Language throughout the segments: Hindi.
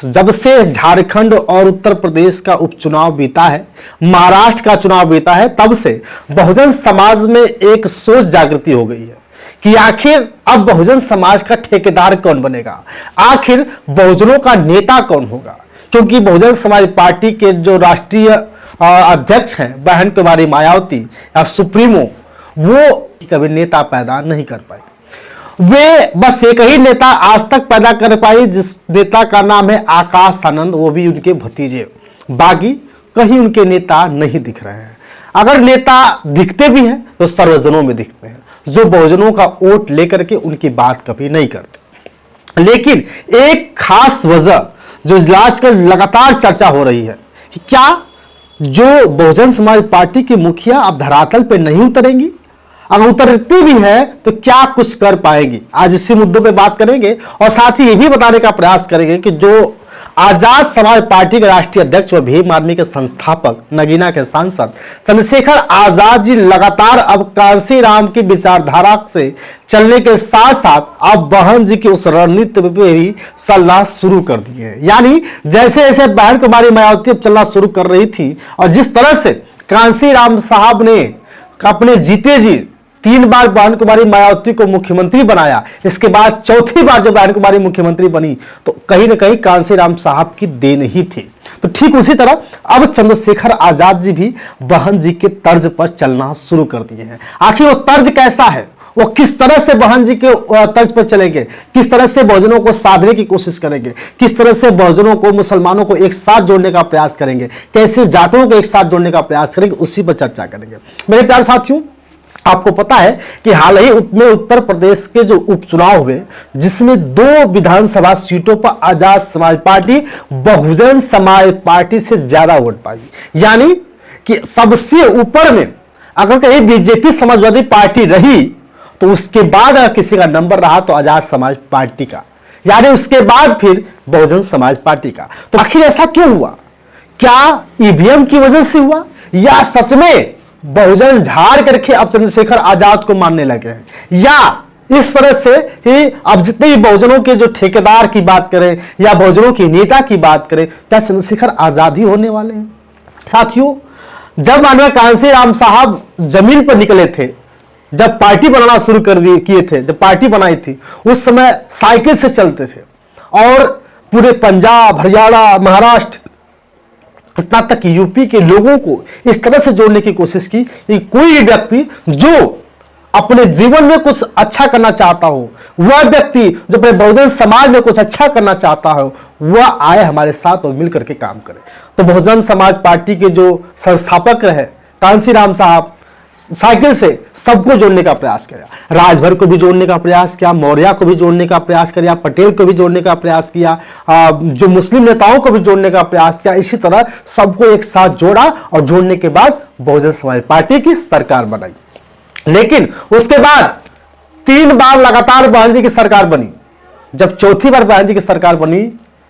जब से झारखंड और उत्तर प्रदेश का उपचुनाव बीता है, महाराष्ट्र का चुनाव बीता है, तब से बहुजन समाज में एक सोच जागृति हो गई है कि आखिर अब बहुजन समाज का ठेकेदार कौन बनेगा, आखिर बहुजनों का नेता कौन होगा। क्योंकि बहुजन समाज पार्टी के जो राष्ट्रीय अध्यक्ष हैं बहन कुमारी मायावती या सुप्रीमो, वो कभी नेता पैदा नहीं कर पाई। वे बस एक ही नेता आज तक पैदा कर पाई, जिस नेता का नाम है आकाश आनंद, वो भी उनके भतीजे। बाकी कहीं उनके नेता नहीं दिख रहे हैं। अगर नेता दिखते भी हैं तो सर्वजनों में दिखते हैं, जो बहुजनों का वोट लेकर के उनकी बात कभी नहीं करते। लेकिन एक खास वजह जो आजकल लगातार चर्चा हो रही है कि क्या जो बहुजन समाज पार्टी की मुखिया अब धरातल पे नहीं उतरेंगी, अगर उतरती भी है तो क्या कुछ कर पाएंगी। आज इसी मुद्दों पे बात करेंगे और साथ ही ये भी बताने का प्रयास करेंगे कि जो आजाद समाज पार्टी के राष्ट्रीय अध्यक्ष व भीम आर्मी के संस्थापक नगीना के सांसद चंद्रशेखर आजाद जी लगातार अब कांशीराम की विचारधारा से चलने के साथ साथ अब बहन जी की उस रणनीति पे भी चलना शुरू कर दिए हैं। यानी जैसे जैसे बहन कुमारी मायावती अब चलना शुरू कर रही थी और जिस तरह से कांशीराम साहब ने अपने जीते जी 3 बार बहन कुमारी मायावती को मुख्यमंत्री बनाया, इसके बाद चौथी बार जब बहन कुमारी मुख्यमंत्री बनी तो कहीं ना कहीं कांशीराम साहब की देन ही थी। तो ठीक उसी तरह अब चंद्रशेखर आजाद जी भी बहन जी के तर्ज पर चलना शुरू कर दिए हैं। आखिर वो तर्ज कैसा है, वो किस तरह से बहन जी के तर्ज पर चलेंगे, किस तरह से बहुजनों को साधने की कोशिश करेंगे, किस तरह से बहुजनों को मुसलमानों को एक साथ जोड़ने का प्रयास करेंगे, कैसे जाटों को एक साथ जोड़ने का प्रयास करेंगे, उसी पर चर्चा करेंगे। मेरे प्यारे साथियों, आपको पता है कि हाल ही में उत्तर प्रदेश के जो उपचुनाव हुए, जिसमें 2 विधानसभा सीटों पर आजाद समाज पार्टी बहुजन समाज पार्टी से ज्यादा वोट पाई। यानी कि सबसे ऊपर में अगर कहीं बीजेपी समाजवादी पार्टी रही तो उसके बाद अगर किसी का नंबर रहा तो आजाद समाज पार्टी का, यानी उसके बाद फिर बहुजन समाज पार्टी का। तो आखिर ऐसा क्यों हुआ? क्या ईवीएम की वजह से हुआ या सच में बहुजन झाड़ करके अब चंद्रशेखर आजाद को मानने लगे हैं, या इस तरह से कि अब जितने भी बहुजनों के जो ठेकेदार की बात करें या बहुजनों के नेता की बात करें, क्या चंद्रशेखर आजाद ही होने वाले हैं? साथियों, जब माननीय कांशीराम साहब जमीन पर निकले थे, जब पार्टी बनाना शुरू किए थे, जब पार्टी बनाई थी, उस समय साइकिल से चलते थे और पूरे पंजाब, हरियाणा, महाराष्ट्र, इतना तक यूपी के लोगों को इस तरह से जोड़ने की कोशिश की कि कोई व्यक्ति जो अपने जीवन में कुछ अच्छा करना चाहता हो, वह व्यक्ति जो अपने बहुजन समाज में कुछ अच्छा करना चाहता हो, वह आए हमारे साथ और मिलकर के काम करे। तो बहुजन समाज पार्टी के जो संस्थापक रहे कांशीराम साहब, साइकिल से सबको जोड़ने का प्रयास किया, राजभर को भी जोड़ने का प्रयास किया, मौर्य को भी जोड़ने का प्रयास किया, पटेल को भी जोड़ने का प्रयास किया, जो मुस्लिम नेताओं को भी जोड़ने का प्रयास किया। इसी तरह सबको एक साथ जोड़ा और जोड़ने के बाद बहुजन समाज पार्टी की सरकार बनाई। लेकिन उसके बाद 3 बार लगातार बहन जी की सरकार बनी। जब चौथी बार बहन जी की सरकार बनी,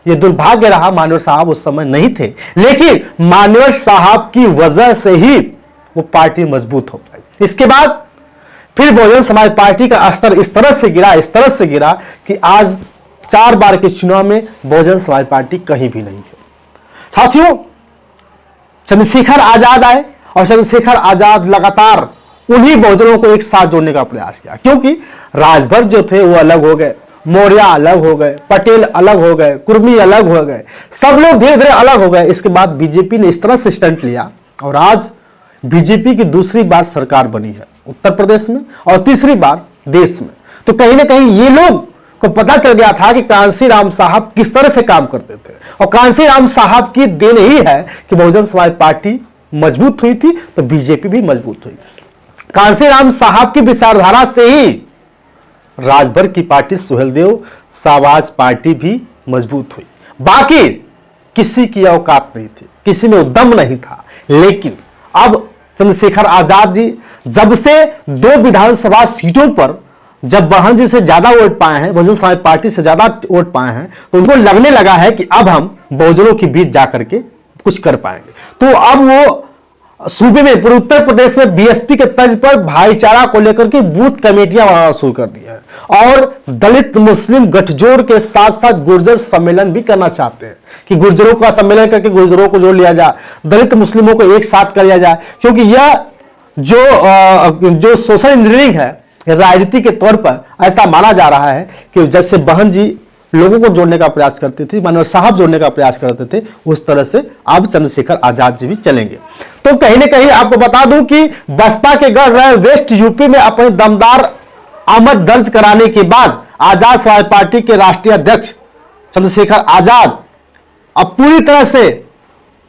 यह दुर्भाग्य रहा, मान्यवर साहब उस समय नहीं थे, लेकिन मान्यवर साहब की वजह से ही वो पार्टी मजबूत हो पाई। इसके बाद फिर बहुजन समाज पार्टी का स्तर इस तरह से गिरा कि आज 4 बार के चुनाव में बहुजन समाज पार्टी कहीं भी नहीं है। साथियों, चंद्रशेखर आजाद आए और चंद्रशेखर आजाद लगातार उन्हीं बहुजनों को एक साथ जोड़ने का प्रयास किया, क्योंकि राजभर जो थे वो अलग हो गए, मौर्य अलग हो गए, पटेल अलग हो गए, कुर्मी अलग हो गए, सब लोग धीरे धीरे अलग हो गए। इसके बाद बीजेपी ने इस तरह से स्टंट लिया और आज बीजेपी की दूसरी बार सरकार बनी है उत्तर प्रदेश में और तीसरी बार देश में। तो कहीं ना कहीं ये लोग को पता चल गया था कि कांशीराम साहब किस तरह से काम करते थे और कांशीराम साहब की देन ही है कि बहुजन समाज पार्टी मजबूत हुई थी तो बीजेपी भी मजबूत हुई। कांशीराम साहब की विचारधारा से ही राजभर की पार्टी सुहेलदेव साहबाज पार्टी भी मजबूत हुई। बाकी किसी की औकात नहीं थी, किसी में उद्यम नहीं था। लेकिन अब चंद्रशेखर आजाद जी जब से 2 विधानसभा सीटों पर जब बहन जी से ज्यादा वोट पाए हैं, बहुजन समाज पार्टी से ज्यादा वोट पाए हैं, तो उनको लगने लगा है कि अब हम बहुजनों के बीच जाकर के कुछ कर पाएंगे। तो अब वो सूबे में पूरे उत्तर प्रदेश में बीएसपी के तर्ज पर भाईचारा को लेकर के बूथ कमेटियां बनाना शुरू कर दी है और दलित मुस्लिम गठजोड़ के साथ साथ गुर्जर सम्मेलन भी करना चाहते हैं कि गुर्जरों का सम्मेलन करके गुर्जरों को जोड़ लिया जाए, दलित मुस्लिमों को एक साथ कर लिया जाए, क्योंकि यह जो सोशल इंजीनियरिंग है राजनीति के तौर पर ऐसा माना जा रहा है कि जैसे बहन जी लोगों को जोड़ने का प्रयास करती थी, मनोहर साहब जोड़ने का प्रयास करते थे, उस तरह से अब चंद्रशेखर आजाद जी भी चलेंगे। तो कहीं ना कहीं आपको बता दूं कि बसपा के गढ़ रहे वेस्ट यूपी में अपने दमदार आमद दर्ज कराने के बाद आजाद समाज पार्टी के राष्ट्रीय अध्यक्ष चंद्रशेखर आजाद अब पूरी तरह से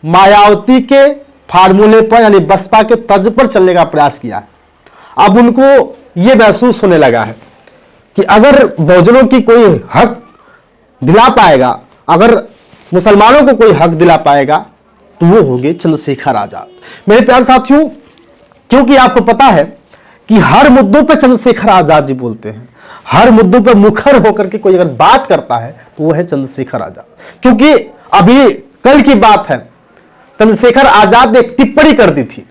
मायावती के फार्मूले पर यानी बसपा के तर्ज पर चलने का प्रयास किया है। अब उनको यह महसूस होने लगा है कि अगर बहुजनों की कोई हक दिला पाएगा, अगर मुसलमानों को कोई हक दिला पाएगा तो वो होंगे चंद्रशेखर आजाद। मेरे प्यारे साथियों, क्योंकि आपको पता है कि हर मुद्दों पर चंद्रशेखर आजाद जी बोलते हैं, हर मुद्दों पर मुखर होकर के कोई अगर बात करता है तो वो है चंद्रशेखर आजाद। क्योंकि अभी कल की बात है, चंद्रशेखर आजाद ने एक टिप्पणी कर दी थी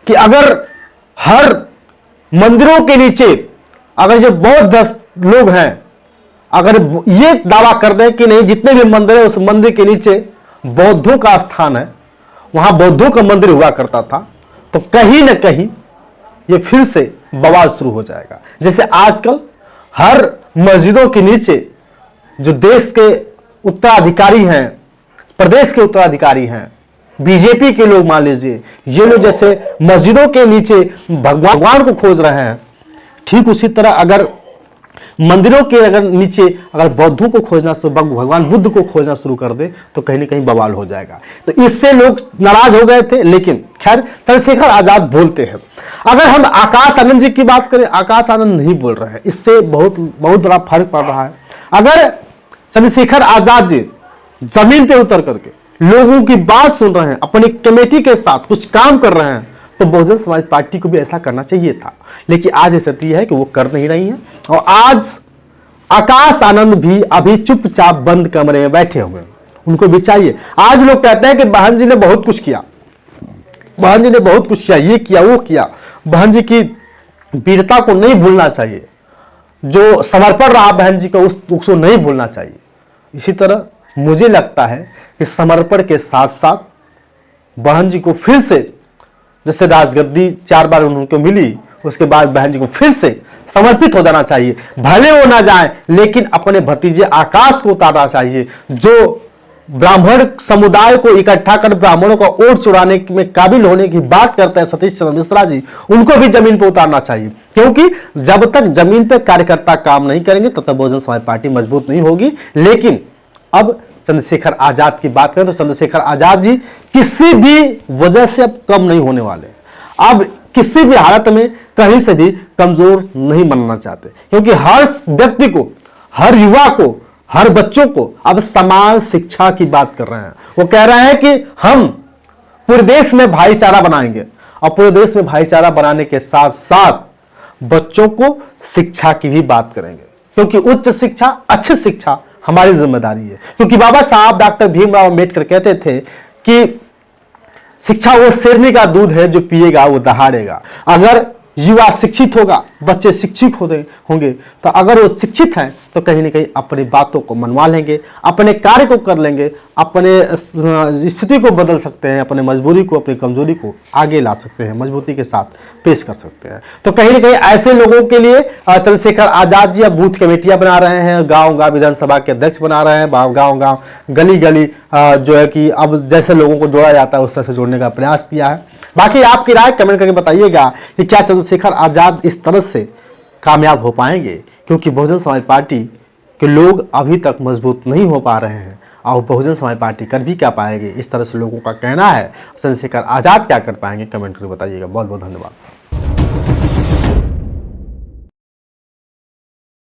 कि अगर हर मंदिरों के नीचे अगर जो बौद्ध लोग हैं अगर ये दावा कर दें कि नहीं जितने भी मंदिर है उस मंदिर के नीचे बौद्धों का स्थान है, वहां बौद्धों का मंदिर हुआ करता था, तो कहीं ना कहीं ये फिर से बवाल शुरू हो जाएगा। जैसे आजकल हर मस्जिदों के नीचे जो देश के उत्तराधिकारी हैं, प्रदेश के उत्तराधिकारी हैं, बीजेपी के लोग मान लीजिए, ये लोग जैसे मस्जिदों के नीचे भगवान को खोज रहे हैं, ठीक उसी तरह अगर मंदिरों के अगर नीचे अगर बौद्धों को खोजना, भगवान बुद्ध को खोजना शुरू कर दे तो कहीं ना कहीं बवाल हो जाएगा। तो इससे लोग नाराज हो गए थे, लेकिन खैर चंद्रशेखर आजाद बोलते हैं। अगर हम आकाश आनंद जी की बात करें, आकाश आनंद नहीं बोल रहे हैं, इससे बहुत बड़ा फर्क पड़ रहा है। अगर चंद्रशेखर आजाद जी जमीन पे उतर करके लोगों की बात सुन रहे हैं, अपनी कमेटी के साथ कुछ काम कर रहे हैं, तो बहुजन समाज पार्टी को भी ऐसा करना चाहिए था। लेकिन आज स्थिति है कि वो कर नहीं रही है और आज आकाश आनंद भी अभी चुपचाप बंद कमरे में बैठे हुए हैं, उनको भी चाहिए। आज लोग कहते हैं कि बहन जी ने बहुत कुछ किया, बहन जी ने बहुत कुछ किया, ये किया वो किया। बहन जी की वीरता को नहीं भूलना चाहिए, जो समर्पण रहा बहन जी का उसको नहीं भूलना चाहिए। इसी तरह मुझे लगता है कि समर्पण के साथ साथ बहन जी को फिर से, जैसे राजगद्दी 4 बार उनको मिली, उसके बाद बहन जी को फिर से समर्पित हो जाना चाहिए। भले वो ना जाए लेकिन अपने भतीजे आकाश को उतारना चाहिए, जो ब्राह्मण समुदाय को इकट्ठा कर ब्राह्मणों का वोट चुराने में काबिल होने की बात करते हैं सतीश चंद्र मिश्रा जी, उनको भी जमीन पर उतारना चाहिए। क्योंकि जब तक जमीन पर कार्यकर्ता काम नहीं करेंगे तब तक बहुजन समाज पार्टी मजबूत नहीं होगी। लेकिन अब चंद्रशेखर आजाद की बात करें तो चंद्रशेखर आजाद जी किसी भी वजह से अब कम नहीं होने वाले, अब किसी भी हालत में कहीं से भी कमजोर नहीं बनना चाहते। क्योंकि हर व्यक्ति को, हर युवा को, हर बच्चों को अब समान शिक्षा की बात कर रहे हैं। वो कह रहे हैं कि हम पूरे देश में भाईचारा बनाएंगे और पूरे देश में भाईचारा बनाने के साथ साथ बच्चों को शिक्षा की भी बात करेंगे, क्योंकि उच्च शिक्षा, अच्छी शिक्षा हमारी जिम्मेदारी है। क्योंकि बाबा साहब डॉक्टर भीमराव अंबेडकर कहते थे कि शिक्षा वो शेरनी का दूध है, जो पिएगा वो दहाड़ेगा। अगर युवा शिक्षित होगा, बच्चे शिक्षित होंगे, तो अगर वो शिक्षित हैं तो कहीं ना कहीं अपनी बातों को मनवा लेंगे, अपने कार्य को कर लेंगे, अपने स्थिति को बदल सकते हैं, अपने मजबूरी को, अपनी कमजोरी को आगे ला सकते हैं, मजबूती के साथ पेश कर सकते हैं। तो कहीं ना कहीं ऐसे लोगों के लिए चंद्रशेखर आजाद जी अब बूथ कमेटियां बना रहे हैं, गाँव-गाँव विधानसभा के अध्यक्ष बना रहे हैं, गाँव-गाँव, गली-गली जो है कि अब जैसे लोगों को जोड़ा जाता है उस तरह से जोड़ने का प्रयास किया है। बाकी आपकी राय कमेंट करके बताइएगा कि क्या चंद्रशेखर आजाद इस तरह से कामयाब हो पाएंगे, क्योंकि बहुजन समाज पार्टी के लोग अभी तक मजबूत नहीं हो पा रहे हैं और बहुजन समाज पार्टी कर भी क्या पाएंगे, इस तरह से लोगों का कहना है। चंद्रशेखर आजाद क्या कर पाएंगे, कमेंट करके बताइएगा। बहुत बहुत धन्यवाद।